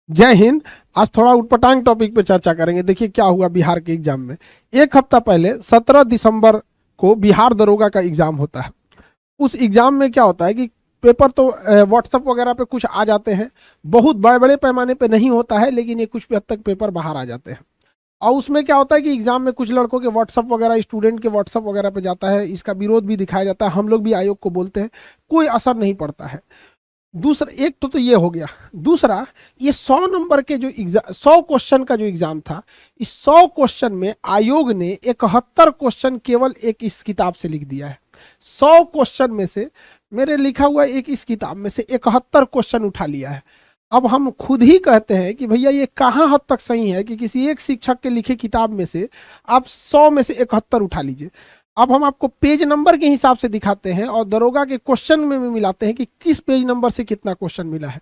जय हिंद। आज थोड़ा उटपटांग टॉपिक पे चर्चा करेंगे। देखिए क्या हुआ बिहार के एग्जाम में। एक हफ्ता पहले 17 दिसंबर को बिहार दरोगा का एग्जाम होता है। उस एग्जाम में क्या होता है कि पेपर तो व्हाट्सएप वगैरह पे कुछ आ जाते हैं, बहुत बड़े बड़े पैमाने पे नहीं होता है, लेकिन ये कुछ हद तक पेपर बाहर आ जाते हैं। और उसमें क्या होता है कि एग्जाम में कुछ लड़कों के व्हाट्सएप वगैरह, स्टूडेंट के व्हाट्सएप वगैरह पे जाता है, इसका विरोध भी दिखाया जाता है, हम लोग भी आयोग को बोलते हैं, कोई असर नहीं पड़ता है। दूसरा एक तो ये हो गया। दूसरा, ये 100 नंबर के जो एग्जाम, 100 क्वेश्चन का जो एग्जाम था, इस 100 क्वेश्चन में आयोग ने 71 क्वेश्चन केवल एक इस किताब से लिख दिया है। 100 क्वेश्चन में से मेरे लिखा हुआ एक इस किताब में से 71 क्वेश्चन उठा लिया है। अब हम खुद ही कहते हैं कि भैया ये कहाँ हद तक सही है कि किसी एक शिक्षक के लिखे किताब में से आप 100 में से 71 उठा लीजिए। अब हम आपको पेज नंबर के हिसाब से दिखाते हैं और दरोगा के क्वेश्चन में भी मिलाते हैं कि किस पेज नंबर से कितना क्वेश्चन मिला है।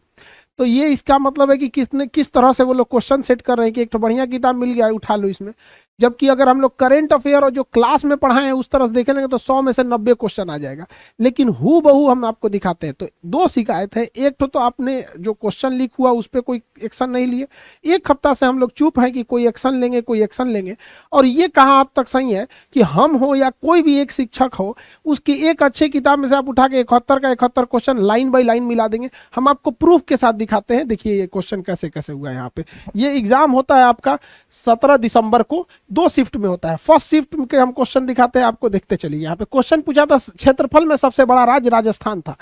तो ये इसका मतलब है कि किस तरह से वो लोग क्वेश्चन सेट कर रहे हैं कि एक तो बढ़िया किताब मिल गया है, उठा लो इसमें। जबकि अगर हम लोग करेंट अफेयर और जो क्लास में पढ़ाए हैं उस तरह से देखेंगे तो 100 में से 90 क्वेश्चन आ जाएगा। लेकिन हु बहू हम आपको दिखाते हैं। तो दो शिकायत है। एक तो आपने जो क्वेश्चन लीक हुआ उस पर कोई एक्शन नहीं लिए। एक हफ्ता से हम लोग चुप हैं कि कोई एक्शन लेंगे, कोई एक्शन लेंगे। और ये कहाँ हद तक सही है कि हम हो या कोई भी एक शिक्षक हो, उसकी एक अच्छी किताब में से आप उठा के 71 का 71 क्वेश्चन लाइन बाई लाइन मिला देंगे। हम आपको प्रूफ के साथ दिखाते हैं। देखिए ये क्वेश्चन कैसे कैसे हुआ है। यहाँ पे ये एग्जाम होता है आपका 17 दिसंबर को, 2 शिफ्ट में होता है। फर्स्ट शिफ्ट के हम क्वेश्चन दिखाते हैं आपको, देखते चलिए। यहाँ पे क्वेश्चन पूछा था क्षेत्रफल में सबसे बड़ा राज्य राजस्थान था।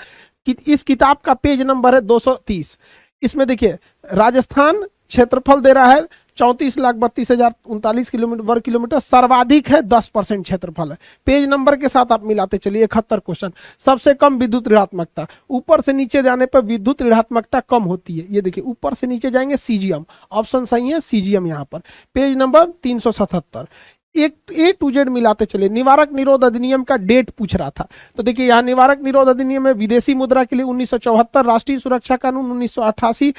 कि इस किताब का पेज नंबर है 230। इसमें देखिए राजस्थान क्षेत्रफल दे रहा है 34,32,039 किलोमीटर वर्ग किलोमीटर, सर्वाधिक है 10% क्षेत्रफल है। पेज नंबर के साथ आप मिलाते चलिए। 71 क्वेश्चन। सबसे कम विद्युत ऋणात्मकता, ऊपर से नीचे जाने पर विद्युत ऋणात्मकता कम होती है। ये देखिए ऊपर से नीचे जाएंगे सीजीएम, ऑप्शन सही है सीजीएम। यहाँ पर पेज नंबर 377। एक ए टू जेड मिलाते चले। निवारक निरोध अधिनियम का डेट पूछ रहा था, तो देखिए यहाँ निवारक निरोध अधिनियम में विदेशी मुद्रा के लिए 1974, राष्ट्रीय सुरक्षा कानून 1988,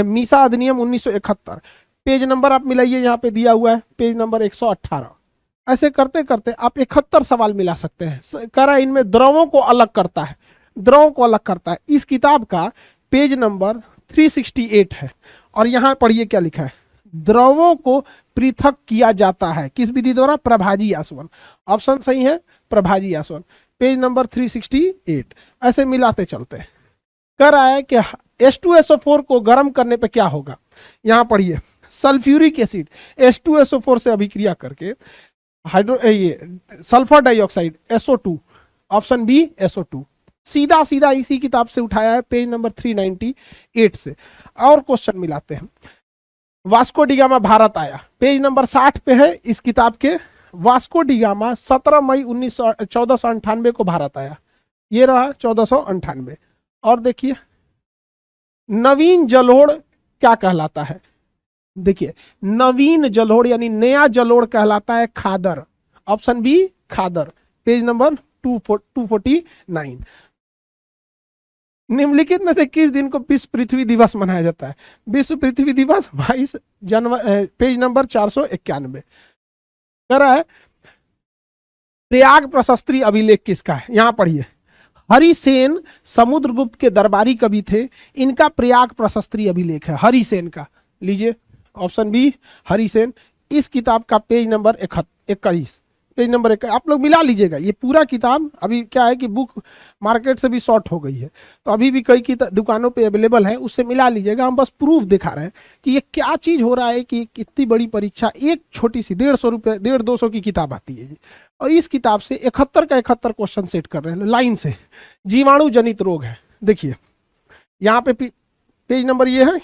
मीसा अधिनियम 1971। पेज नंबर आप मिलाइए, यहाँ पे दिया हुआ है पेज नंबर 118। ऐसे करते करते आप 71 सवाल मिला सकते हैं। करा इनमें द्रवों को अलग करता है, द्रवों को अलग करता है। इस किताब का पेज नंबर 368 है। और यहाँ पढ़िए क्या लिखा है, द्रवों को पृथक किया जाता है किस विधि द्वारा, प्रभाजी आसवन। ऑप्शन सही है प्रभाजी आसवन। Page number 368। ऐसे मिलाते चलते हैं। कर रहा है कि H2SO4 को गर्म करने पे क्या होगा। यहां पढ़िए, सल्फ्यूरिक एसिड H2SO4 से अभिक्रिया करके ये sulphur dioxide SO2, option B SO2। सीधा सीधा इसी किताब से उठाया है, पेज नंबर 398 से। और क्वेश्चन मिलाते हैं। वास्को डिगामा भारत आया, पेज नंबर 60 पे है इस किताब के। वास्को डिगामा 17 मई 1498 को भारत आया। ये रहा 1498। और देखिए नवीन जलोढ़ क्या कहलाता है। देखिए नवीन जलोढ़ यानी नया जलोढ़ कहलाता है खादर, ऑप्शन बी खादर। Page number 249। निम्नलिखित में से किस दिन को विश्व पृथ्वी दिवस मनाया जाता है। विश्व पृथ्वी दिवस 22 जनवरी, पेज नंबर 491। कह रहा है प्रयाग प्रशस्त्री अभिलेख किसका है। यहां पढ़िए, हरिसेन समुद्रगुप्त के दरबारी कवि थे, इनका प्रयाग प्रशस्त्री अभिलेख है हरिसेन का। लीजिए ऑप्शन बी हरिसेन। इस किताब का पेज नंबर 21, पेज नंबर 1 आप लोग मिला लीजिएगा। ये पूरा किताब अभी क्या है कि बुक मार्केट से भी शॉर्ट हो गई है, तो अभी भी कई दुकानों पे अवेलेबल है, उससे मिला लीजिएगा। हम बस प्रूफ दिखा रहे हैं कि ये क्या चीज हो रहा है कि इतनी बड़ी परीक्षा एक छोटी सी 150 रुपये 150-200 की किताब आती है और इस किताब से 71 का 71 क्वेश्चन सेट कर रहे हैं लाइन से। जीवाणु जनित रोग है, देखिए यहाँ पे पेज नंबर ये है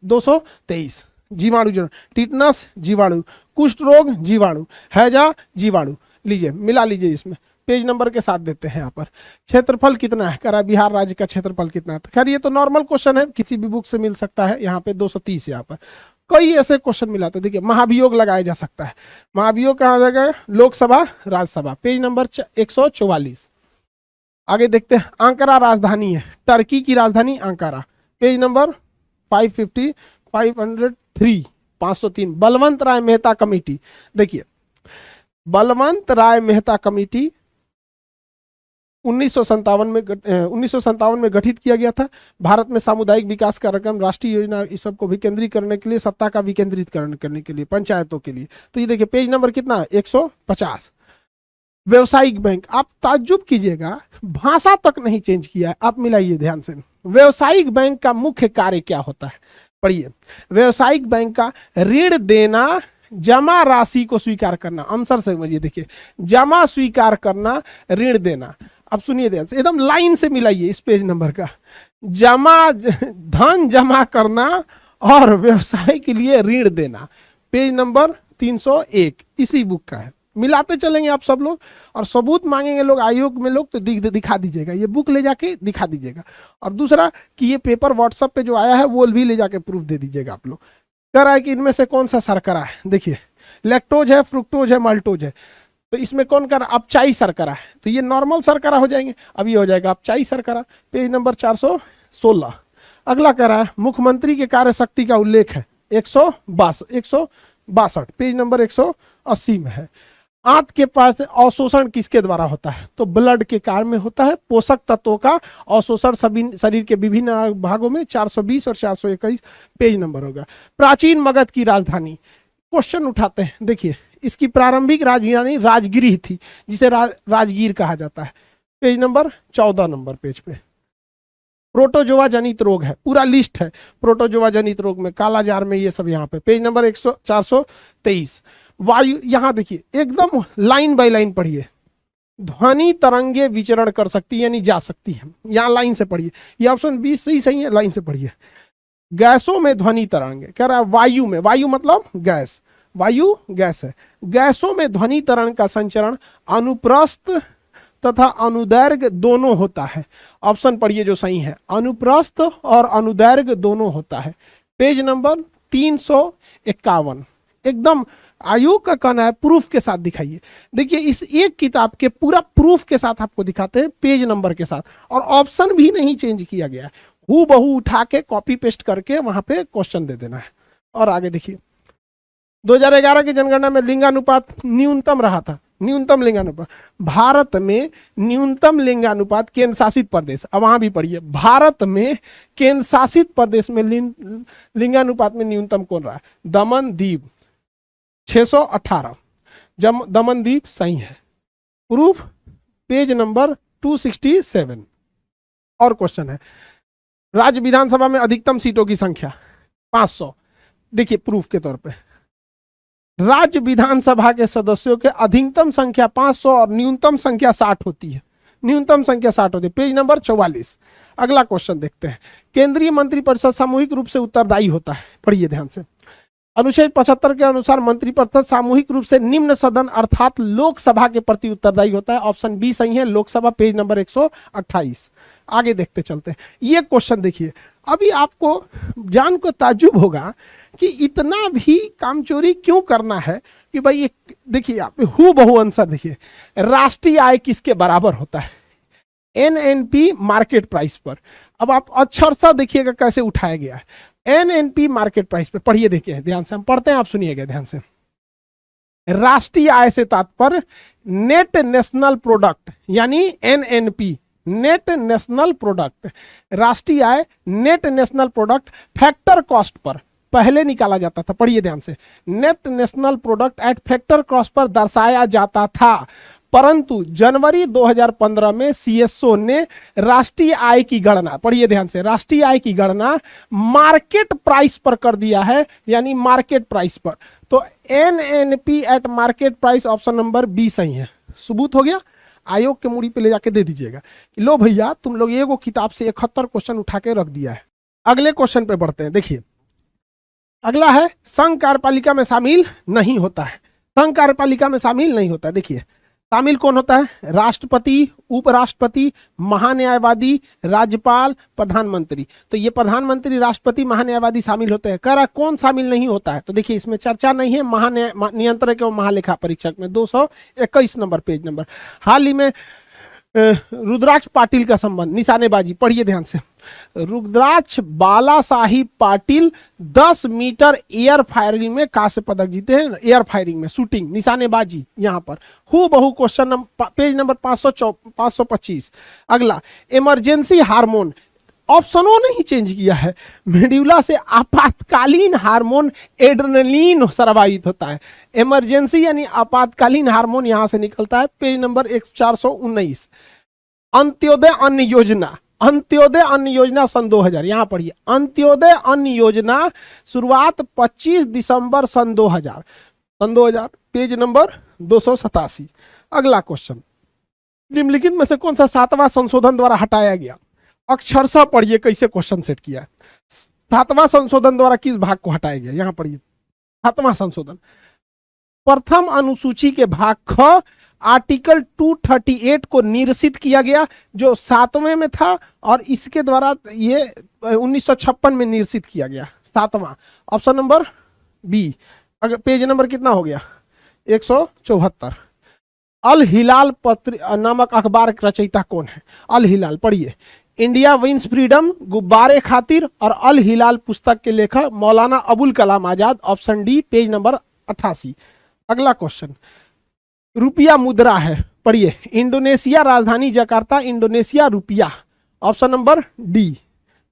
223। जीवाणु जन, टिटनस जीवाणु, कुष्ठ रोग जीवाणु, हैजा जीवाणु। लीजिए मिला लीजिए, इसमें पेज नंबर के साथ देते हैं। यहाँ पर क्षेत्रफल कितना है, करा बिहार राज्य का क्षेत्रफल कितना है। तो खैर ये तो नॉर्मल क्वेश्चन है, किसी भी बुक से मिल सकता है। यहाँ पे 230। यहाँ पर कई ऐसे क्वेश्चन मिलाते हैं। देखिए महाभियोग लगाया जा सकता है। महाभियोग कहाँ लगाए, लोकसभा राज्यसभा। Page number 144। आगे देखते हैं, अंकारा राजधानी है, टर्की की राजधानी अंकारा। Page number 550 503 503। बलवंत राय मेहता कमेटी, देखिए बलवंत राय मेहता कमेटी 1957 में गठित किया गया था। भारत में सामुदायिक विकास कार्यक्रम, राष्ट्रीय योजना, इस सब को विकेंद्रीकरण करने के लिए, सत्ता का विकेंद्रीकरण करने के लिए, पंचायतों के लिए। तो ये देखिए पेज नंबर कितना है, 150। व्यवसायिक बैंक, आप ताज्जुब कीजिएगा, भाषा तक नहीं चेंज किया है, आप मिलाइए ध्यान से। व्यवसायिक बैंक का मुख्य कार्य क्या होता है, पढ़िए। व्यवसायिक बैंक का ऋण देना, जमा राशि को स्वीकार करना। आंसर से समझिए, देखिए जमा स्वीकार करना, ऋण देना। अब सुनिए ध्यान से, एकदम लाइन से मिलाइए इस पेज नंबर का। धन जमा करना और व्यवसाय के लिए ऋण देना, पेज नंबर 301 इसी बुक का है। मिलाते चलेंगे आप सब लोग, और सबूत मांगेंगे लोग आयोग में लोग तो दिखा दीजिएगा, ये बुक ले जाके दिखा दीजिएगा। और दूसरा कि ये पेपर व्हाट्सएप पे जो आया है वो भी ले जाके प्रूफ दे दीजिएगा आप लोग। कह रहा है कि इनमें से कौन सा शर्करा है, देखिए लैक्टोज है, फ्रुक्टोज है, माल्टोज है, तो इसमें कौन कर, अपचाई शर्करा है, तो ये नॉर्मल शर्करा हो जाएंगे, अब ये हो जाएगा अपचाई शर्करा, पेज नंबर 416। अगला कह रहा है मुख्यमंत्री के कार्य शक्ति का उल्लेख है, 162, पेज नंबर 180 में है। आंत के पास अवशोषण किसके द्वारा होता है, तो ब्लड के कार्य में होता है। पोषक तत्वों का अवशोषण सभी शरीर के विभिन्न भागों में, 420 और 421 पेज नंबर होगा। प्राचीन मगध की राजधानी, क्वेश्चन उठाते हैं, देखिए इसकी प्रारंभिक राजधानी राजगिरी थी, जिसे राजगीर कहा जाता है, पेज नंबर 14 नंबर पेज पे। प्रोटोजोआ जनित रोग है, पूरा लिस्ट है प्रोटोजोआ जनित रोग में, काला जार में, ये सब यहाँ पे, पेज नंबर 423। वायु, यहां देखिए एकदम लाइन बाय लाइन पढ़िए। ध्वनि तरंगे विचरण कर सकती है, यानी जा सकती है, यहां लाइन से पढ़िए, ये ऑप्शन 20 सही है, लाइन से पढ़िए। गैसों में ध्वनि तरंगे, कह रहा है वायु में, वायु मतलब गैस, वायु गैस है। गैसों में ध्वनि तरंग का संचरण अनुप्रस्थ तथा अनुदैर्घ्य दोनों होता है। ऑप्शन पढ़िए जो सही है, अनुप्रस्थ और अनुदैर्घ्य दोनों होता है, पेज नंबर 351। एकदम आयोग का कहना है प्रूफ के साथ दिखाइए। देखिए इस एक किताब के पूरा प्रूफ के साथ आपको दिखाते हैं, पेज नंबर के साथ, और ऑप्शन भी नहीं चेंज किया गया है, हूबहू उठा के कॉपी पेस्ट करके वहां पे क्वेश्चन दे देना है। और आगे देखिए 2011 की जनगणना में लिंगानुपात न्यूनतम रहा था, न्यूनतम लिंगानुपात भारत में, न्यूनतम लिंगानुपात केंद्र शासित प्रदेश, अब वहां भी पढ़िए, भारत में केंद्र शासित प्रदेश में लिंगानुपात में न्यूनतम कौन रहा है, दमन दीव 618, दमन दीप सही है, प्रूफ पेज नंबर 267। और क्वेश्चन है राज्य विधानसभा में अधिकतम सीटों की संख्या 500, देखिए प्रूफ के तौर पे राज्य विधानसभा के सदस्यों के अधिकतम संख्या 500 और न्यूनतम संख्या 60 होती है, न्यूनतम संख्या 60 होती है, पेज नंबर 44। अगला क्वेश्चन देखते हैं, केंद्रीय मंत्रिपरिषद सामूहिक रूप से उत्तरदायी होता है, पढ़िए ध्यान से। अनुच्छेद 75 के अनुसार मंत्रिपरिषद सामूहिक रूप से निम्न सदन अर्थात लोकसभा के प्रति उत्तरदायी होता है, ऑप्शन बी सही है, लोकसभा, पेज नंबर 128। आगे देखते चलते हैं, ये क्वेश्चन देखिए, अभी आपको जान को ताज्जुब होगा कि इतना भी कामचोरी क्यों करना है कि भाई ये देखिए आप हूबहू आंसर देखिए, राष्ट्रीय आय किसके बराबर होता है, एनएनपी मार्केट प्राइस पर। अब आप अक्षर सा देखिएगा कैसे उठाया गया है, एनएनपी मार्केट प्राइस पे, पढ़िए देखिए ध्यान से, हम पढ़ते हैं आप सुनिएगा ध्यान से। राष्ट्रीय आय से तात्पर्य नेट नेशनल प्रोडक्ट, यानी एनएनपी, नेट नेशनल प्रोडक्ट, राष्ट्रीय आय net national product factor cost पर पहले निकाला जाता था, पढ़िए ध्यान से, net national product at factor cost पर दर्शाया जाता था, परंतु जनवरी 2015 में सीएसओ ने राष्ट्रीय आय की गणना, पढ़िए ध्यान से, राष्ट्रीय आय की गणना मार्केट प्राइस पर कर दिया है, यानी मार्केट प्राइस पर। तो NNP at market price, option number B सही है, सबूत हो गया। आयोग के मूड़ी पे ले जाके दे दीजिएगा कि लो भैया तुम लोग एगो किताब से 71 क्वेश्चन उठा के रख दिया है। अगले क्वेश्चन पे बढ़ते हैं, देखिए अगला है संघ कार्यपालिका में शामिल नहीं होता है, संघ कार्यपालिका में शामिल नहीं होता है। देखिए शामिल कौन होता है, राष्ट्रपति, उपराष्ट्रपति, महान्यायवादी, राज्यपाल, प्रधानमंत्री। तो ये प्रधानमंत्री, राष्ट्रपति, महान्यायवादी शामिल होते हैं। कह रहा कौन शामिल नहीं होता है, तो देखिए इसमें चर्चा नहीं है, नियंत्रक एवं महालेखा परीक्षक में 221 नंबर पेज नंबर। हाल ही में रुद्राक्ष पाटिल का संबंध, निशानेबाजी पढ़िए ध्यान से। Rudraksh Bala Sahib Patil 10 metre air firing में कांस्य पदक जीते हैं, एयर फायरिंग में, शूटिंग, निशानेबाजी। यहां पर हु बहु क्वेश्चन पेज नंबर 525। अगला, इमरजेंसी हार्मोन, ऑप्शनों ने ही चेंज किया है। मेड्यूला से आपातकालीन हार्मोन एड्रेनलिन स्रावित होता है। इमरजेंसी यानी आपातकालीन हार्मोन यहां से निकलता है, पेज नंबर 419। अंत्योदय अन्न योजना, अंत्योदय अन्न योजना सन 2000, यहां पढ़िए, अंत्योदय अन्न योजना शुरुआत 25 दिसंबर सन 2000, पेज नंबर 287। अगला क्वेश्चन, निम्नलिखित में से कौन सा 7वां संशोधन द्वारा हटाया गया? अक्षरशः पढ़िए कैसे क्वेश्चन सेट किया है। 7वां संशोधन द्वारा किस भाग को हटाया गया? यहां पढ़िए, 7वां संशोधन, प्रथम अनुसूची के भाग ख आर्टिकल 238 को निरसित किया गया, जो 7वें में था, और इसके द्वारा ये 1956 में निरसित किया गया। 7वां, ऑप्शन नंबर बी। अगर पेज नंबर कितना हो गया? 174। अल हिलाल पत्र नामक अखबार का रचयिता कौन है? अल हिलाल पढ़िए, इंडिया विंस फ्रीडम, गुब्बारे खातिर और अल हिलाल पुस्तक के लेखक Maulana Abul Kalam Azad, option D, page number 88। अगला क्वेश्चन, रुपया मुद्रा है, पढ़िए, इंडोनेशिया राजधानी जकार्ता, इंडोनेशिया रुपया, option number D,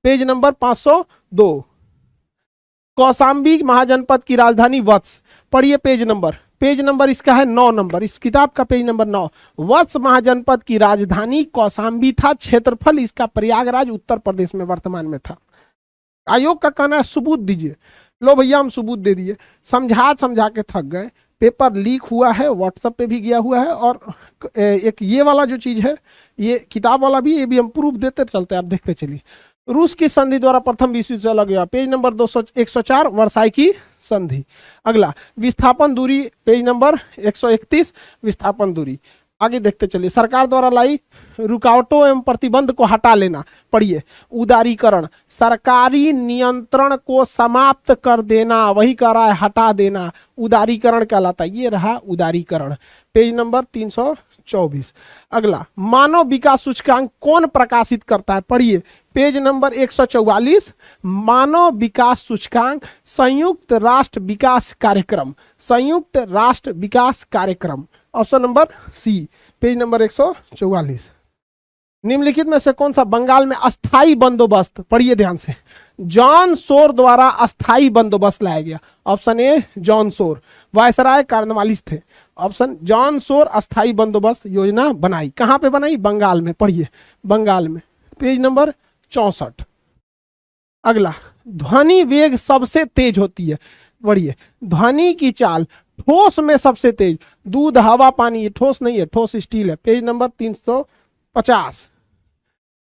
page number 502। Kausambi महाजनपद की राजधानी वत्स, पढ़िए पेज नंबर इसका है 9 नंबर, इस किताब का पेज नंबर 9। वत्स महाजनपद की राजधानी कौसाम्बी था, क्षेत्रफल इसका प्रयागराज उत्तर प्रदेश में वर्तमान में था। आयोग का कहना है सबूत दीजिए। लो भैया हम सबूत दे दिए, समझा के थक गए, पेपर लीक हुआ है, व्हाट्सएप पे भी गया हुआ है, और एक ये वाला जो चीज है, ये किताब वाला भी, ये भी हम प्रूफ देते चलते हैं, आप देखते चलिए। रूस की संधि द्वारा प्रथम विश्व युद्ध लगा गया, पेज नंबर 104, वर्साई की संधि। अगला, विस्थापन दूरी, पेज नंबर 131, विस्थापन दूरी। आगे देखते चलिए, सरकार द्वारा लाई रुकावटों एवं प्रतिबंध को हटा लेना, पढ़िए, उदारीकरण, सरकारी नियंत्रण को समाप्त कर देना, वही कह रहा है हटा देना, उदारीकरण कहलाता है, ये रहा उदारीकरण, पेज नंबर 324। अगला, मानव विकास सूचकांक कौन प्रकाशित करता है? पढ़िए, पेज नंबर 144, मानव विकास सूचकांक संयुक्त राष्ट्र विकास कार्यक्रम, संयुक्त राष्ट्र विकास कार्यक्रम, option number C, page number 144। निम्नलिखित में से कौन सा बंगाल में अस्थाई बंदोबस्त, पढ़िए ध्यान से, जॉन सोर द्वारा अस्थाई बंदोबस्त लाया गया? ऑप्शन ए, जॉन सोर, वायसराय कार्नवालिस थे, ऑप्शन जॉन सोर अस्थाई बंदोबस्त योजना बनाई। कहां पे बनाई? बंगाल में, पढ़िए, बंगाल में, पेज नंबर 64। अगला, ध्वनि वेग सबसे तेज होती है, पढ़िए, ध्वनि की चाल ठोस में सबसे तेज, दूध हवा पानी, ये ठोस नहीं है, ठोस स्टील है, पेज नंबर 350।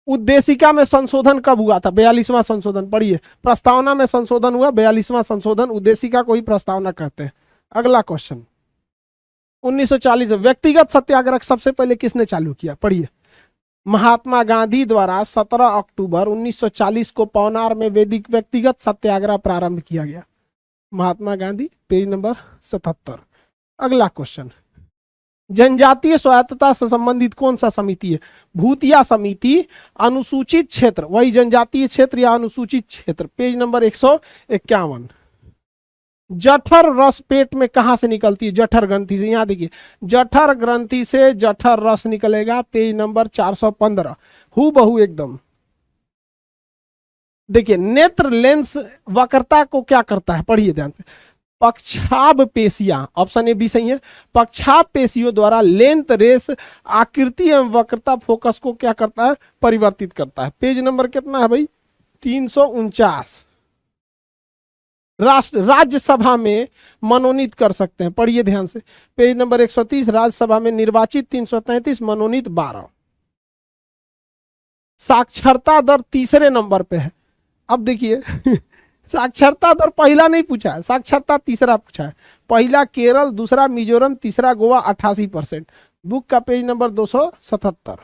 उद्देशिका में संशोधन कब हुआ था? 42वां संशोधन, पढ़िए, प्रस्तावना में संशोधन हुआ, 42वां संशोधन, उद्देशिका को ही प्रस्तावना कहते हैं। अगला क्वेश्चन, 1940 व्यक्तिगत सत्याग्रह सबसे पहले किसने चालू किया? पढ़िए, महात्मा गांधी द्वारा 17 अक्टूबर 1940 को पवनार में वैदिक व्यक्तिगत सत्याग्रह प्रारंभ किया गया, महात्मा गांधी, पेज नंबर 77। अगला क्वेश्चन, जनजातीय स्वायत्तता से संबंधित कौन सा समिति है? भूतिया समिति, अनुसूचित क्षेत्र, वही जनजातीय क्षेत्र या अनुसूचित क्षेत्र, पेज नंबर 151। जठर रस पेट में कहां से निकलती है? जठर ग्रंथि से, यहां देखिए, जठर ग्रंथि से जठर रस निकलेगा, पेज नंबर 415, हूबहू एकदम। देखिए, नेत्र लेंस वक्रता को क्या करता है? पढ़िए ध्यान से, पक्षाभ पेशियां, ऑप्शन ए बी सही है, पक्षाभ पेशियों द्वारा लेंथ रेस आकृति एवं वक्रता फोकस को क्या करता है? परिवर्तित करता है। पेज नंबर कितना है भाई? 349। राज्यसभा में मनोनीत कर सकते हैं, पढ़िए ध्यान से, पेज नंबर 130, राज्यसभा में निर्वाचित 333, मनोनीत 12। साक्षरता दर तीसरे नंबर पे है। अब देखिए साक्षरता दर पहला नहीं पूछा है, साक्षरता तीसरा पूछा है। पहला केरल, दूसरा मिजोरम, तीसरा गोवा 88%। बुक का पेज नंबर 277।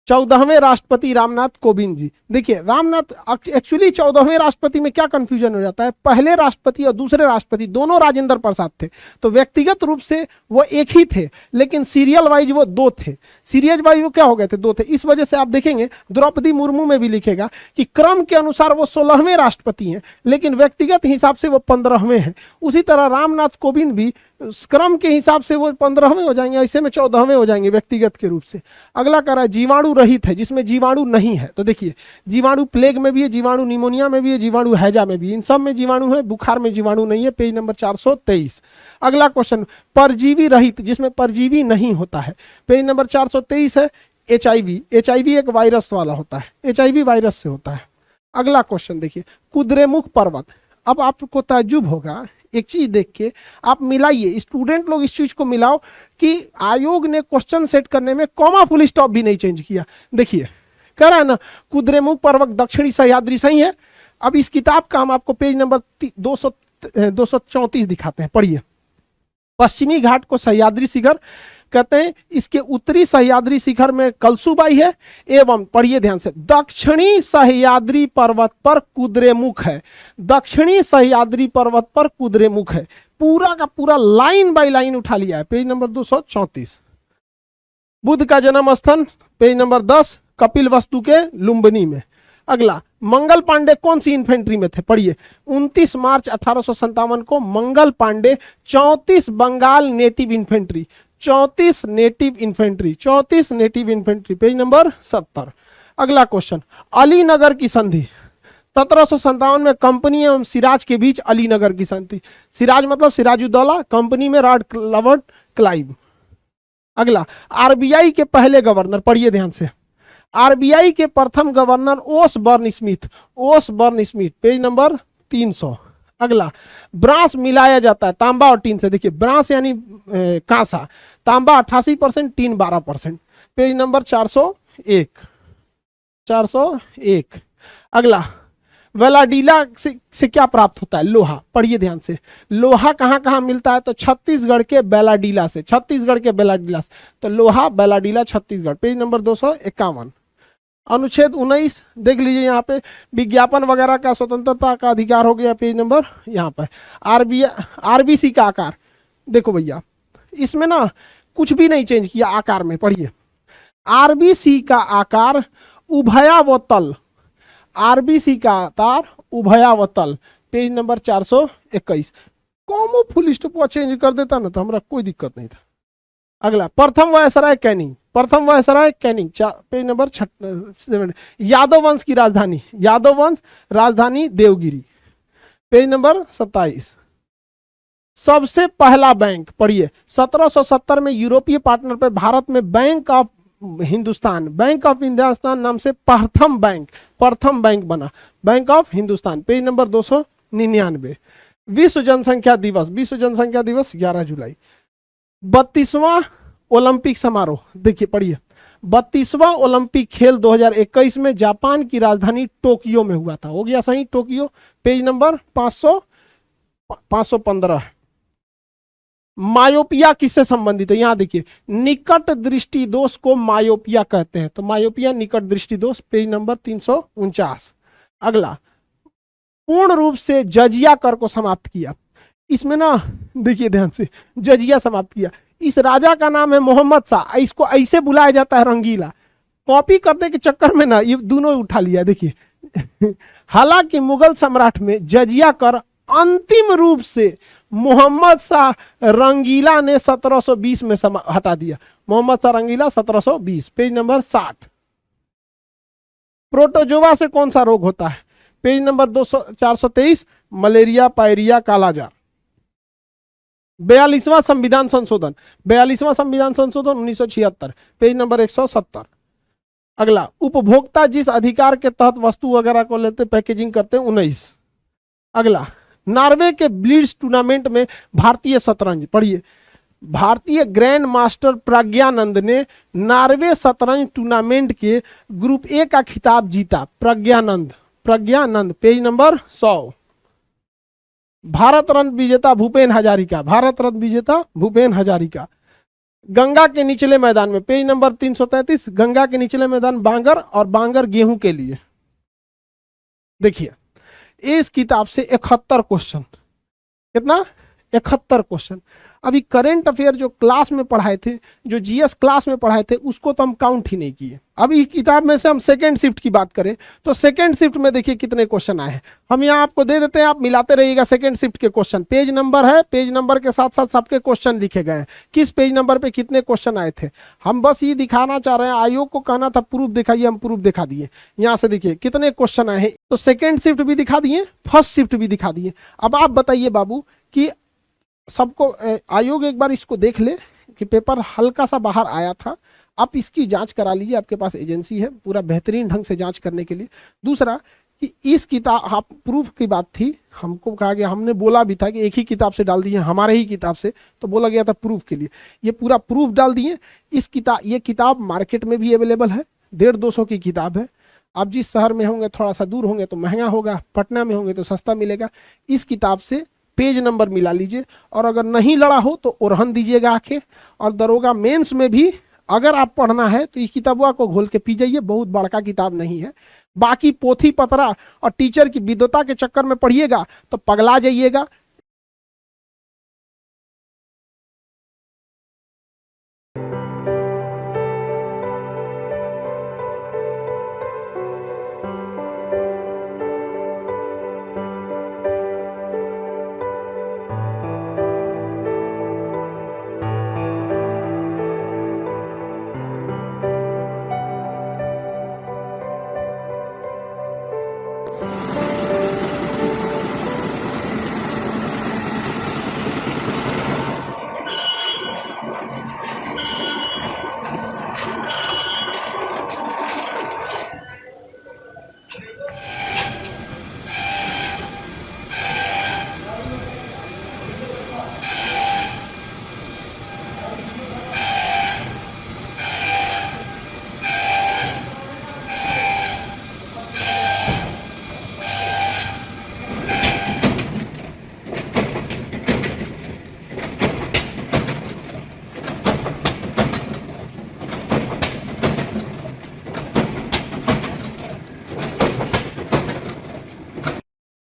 14वें राष्ट्रपति रामनाथ कोविंद जी। देखिए रामनाथ, एक्चुअली 14वें राष्ट्रपति में क्या कंफ्यूजन हो जाता है, पहले राष्ट्रपति और दूसरे राष्ट्रपति दोनों राजेंद्र प्रसाद थे, तो व्यक्तिगत रूप से वो एक ही थे, लेकिन सीरियल वाइज वो दो थे, सीरियल वाइज वो क्या हो गए थे, दो थे। इस वजह से आप देखेंगे द्रौपदी मुर्मू में भी लिखेगा कि क्रम के अनुसार वो 16वें राष्ट्रपति हैं, लेकिन व्यक्तिगत हिसाब से वो 15वें हैं। उसी तरह रामनाथ कोविंद भी क्रम के हिसाब से वो 15वें हो जाएंगे, ऐसे में 14वें हो जाएंगे व्यक्तिगत के रूप से। अगला कह रहा है जीवाणु रहित है, जिसमें जीवाणु नहीं है, तो देखिए जीवाणु प्लेग में भी है, जीवाणु निमोनिया में भी है, जीवाणु हैजा में भी, इन सब में जीवाणु है, बुखार में जीवाणु नहीं है, पेज नंबर 423। अगला क्वेश्चन परजीवी रहित, जिसमें परजीवी नहीं होता है, पेज नंबर 423 है HIV। HIV एक वायरस वाला होता है, HIV वायरस से होता है। अगला क्वेश्चन देखिए कुद्रेमुख पर्वत। अब आपको ताज्जुब होगा एक चीज देख के, आप मिलाइए, स्टूडेंट लोग इस चीज को मिलाओ कि आयोग ने क्वेश्चन सेट करने में कॉमा फुल स्टॉप भी नहीं चेंज किया। देखिए कह रहा है ना कुद्रेमुख पर्वत दक्षिणी सह्याद्री सही है। अब इस किताब का हम आपको पेज नंबर 234 दिखाते हैं, पढ़िए। पश्चिमी घाट को सह्याद्री शिखर कहते हैं, इसके उत्तरी सह्याद्री शिखर में कलसुबाई है, एवं पढ़िए ध्यान से दक्षिणी सह्याद्री पर्वत पर कुद्रेमुख है, दक्षिणी सह्याद्री पर्वत पर कुद्रेमुख है। पूरा का पूरा लाइन बाय लाइन उठा लिया है, पेज नंबर 234। बुद्ध का जन्म स्थान पेज नंबर 10 कपिल वस्तु के लुम्बिनी में। अगला मंगल पांडे कौन सी इन्फेंट्री में थे, पढ़िए। 29 मार्च 1857 को Mangal Pandey 34 Bengal native infantry, 34 native infantry, page number 70। अगला क्वेश्चन अलीनगर की संधि 1757 में कंपनी एवं सिराज के बीच अलीनगर की संधि, सिराज मतलब सिराजुद्दौला, कंपनी में लॉर्ड रॉबर्ट क्लाइव। अगला RBI के पहले गवर्नर, पढ़िए ध्यान से, RBI के प्रथम गवर्नर ओसबर्न स्मिथ, पेज नंबर 300। अगला ब्रांस मिलाया जाता है तांबा और टीन से, देखिए ब्रांस यानी कांसा, तांबा 88%, टीन 12%, पेज नंबर 401। अगला वेलाडीला से क्या प्राप्त होता है, लोहा, पढ़िए ध्यान से, लोहा कहाँ कहाँ मिलता है, तो छत्तीसगढ़ के बेलाडीला से, तो लोहा बेलाडीला छत्तीसगढ़, पेज नंबर 251। अनुच्छेद 19 देख लीजिए, यहाँ पे विज्ञापन वगैरह का स्वतंत्रता का अधिकार हो गया, पेज नंबर यहाँ पर। RBC का आकार देखो भैया, इसमें ना कुछ भी नहीं चेंज किया आकार में, पढ़िए। RBC का आकार उभयावतल, RBC का आकार उभयावतल, page number 421। कॉमो full stop change कर देता ना तो हमारा कोई दिक्कत नहीं था। अगला प्रथम viceroy Canning, page number 7। Yadav वंश की राजधानी, देवगिरी, पेज नंबर 27। सबसे पहला बैंक, पढ़िए। 1770 में यूरोपीय पार्टनर पे भारत में बैंक ऑफ हिंदुस्तान नाम से प्रथम बैंक बना, bank of Hindustan, page number 299। विश्व जनसंख्या दिवस 11 जुलाई। 32वां ओलंपिक समारोह, देखिए पढ़िए, 32वां ओलंपिक खेल 2021 में जापान की राजधानी टोक्यो में हुआ था, हो गया सही, टोक्यो, पेज नंबर 515। मायोपिया किससे संबंधित है, यहां देखिए, निकट दृष्टि दोष को मायोपिया कहते हैं, तो मायोपिया निकट दृष्टि दोष, पेज नंबर 349। अगला पूर्ण रूप से जजिया कर को समाप्त किया, इसमें ना देखिए ध्यान से, जजिया समाप्त किया। इस राजा का नाम है मोहम्मद शाह, इसको ऐसे बुलाया जाता है रंगीला, कॉपी करने के चक्कर में ना ये दोनों उठा लिया, देखिए। हालांकि मुगल सम्राट में जजिया कर अंतिम रूप से मोहम्मद शाह रंगीला ने 1720 में हटा दिया, मोहम्मद शाह रंगीला 1720, पेज नंबर 60। प्रोटोजोआ से कौन सा रोग होता है, पेज नंबर 423, मलेरिया, पायरिया, कालाजार। 42वां संविधान संशोधन 1976, पेज नंबर 170। अगला उपभोक्ता जिस अधिकार के तहत वस्तु वगैरह को लेते पैकेजिंग करते हैं 19। अगला नॉर्वे के ब्लिट्ज टूर्नामेंट में भारतीय शतरंज, पढ़िए, भारतीय ग्रैंड मास्टर प्रज्ञानंद ने नॉर्वे शतरंज टूर्नामेंट के ग्रुप ए का खिताब जीता, प्रज्ञानंद, पेज नंबर 100। भारत रत्न विजेता भूपेन हजारिका, गंगा के निचले मैदान में, पेज नंबर 333, गंगा के निचले मैदान बांगर और बांगर गेहूं के लिए। देखिए इस किताब से 71 क्वेश्चन, कितना 71 क्वेश्चन। अभी करंट अफेयर जो क्लास में पढ़ाए थे, जो जीएस क्लास में पढ़ाए थे, उसको तो हम काउंट ही नहीं किए। अभी किताब में से हम सेकंड शिफ्ट की बात करें तो सेकंड शिफ्ट में देखिए कितने क्वेश्चन आए हैं। हम यहाँ आपको दे देते हैं, आप मिलाते रहिएगा सेकंड शिफ्ट के क्वेश्चन। पेज नंबर है, पेज नंबर के साथ साथ सबके क्वेश्चन लिखे गए हैं, किस पेज नंबर पे कितने क्वेश्चन आए थे। हम बस ये दिखाना चाह रहे हैं, आयोग को कहना था प्रूफ दिखाइए, हम प्रूफ दिखा दिए। यहाँ से देखिए कितने क्वेश्चन आए हैं, तो सेकेंड शिफ्ट भी दिखा दिए, फर्स्ट शिफ्ट भी दिखा दिए। अब आप बताइए बाबू कि सबको आयोग एक बार इसको देख ले कि पेपर हल्का सा बाहर आया था, आप इसकी जांच करा लीजिए, आपके पास एजेंसी है पूरा बेहतरीन ढंग से जांच करने के लिए। दूसरा कि इस किताब, आप प्रूफ की बात थी, हमको कहा गया, हमने बोला भी था कि एक ही किताब से डाल दिए, हमारे ही किताब से, तो बोला गया था प्रूफ के लिए, ये पूरा प्रूफ डाल दिए। इस किताब, ये किताब मार्केट में भी अवेलेबल है, 150-200 की किताब है। आप जिस शहर में होंगे, थोड़ा सा दूर होंगे तो महंगा होगा, पटना में होंगे तो सस्ता मिलेगा। इस किताब से पेज नंबर मिला लीजिए, और अगर नहीं लड़ा हो तो ओरहन दीजिएगा आके। और दरोगा मेंस में भी अगर आप पढ़ना है तो इस किताबों को घोल के पी जाइए, बहुत बड़का किताब नहीं है। बाकी पोथी पतरा और टीचर की विद्वता के चक्कर में पढ़िएगा तो पगला जाइएगा।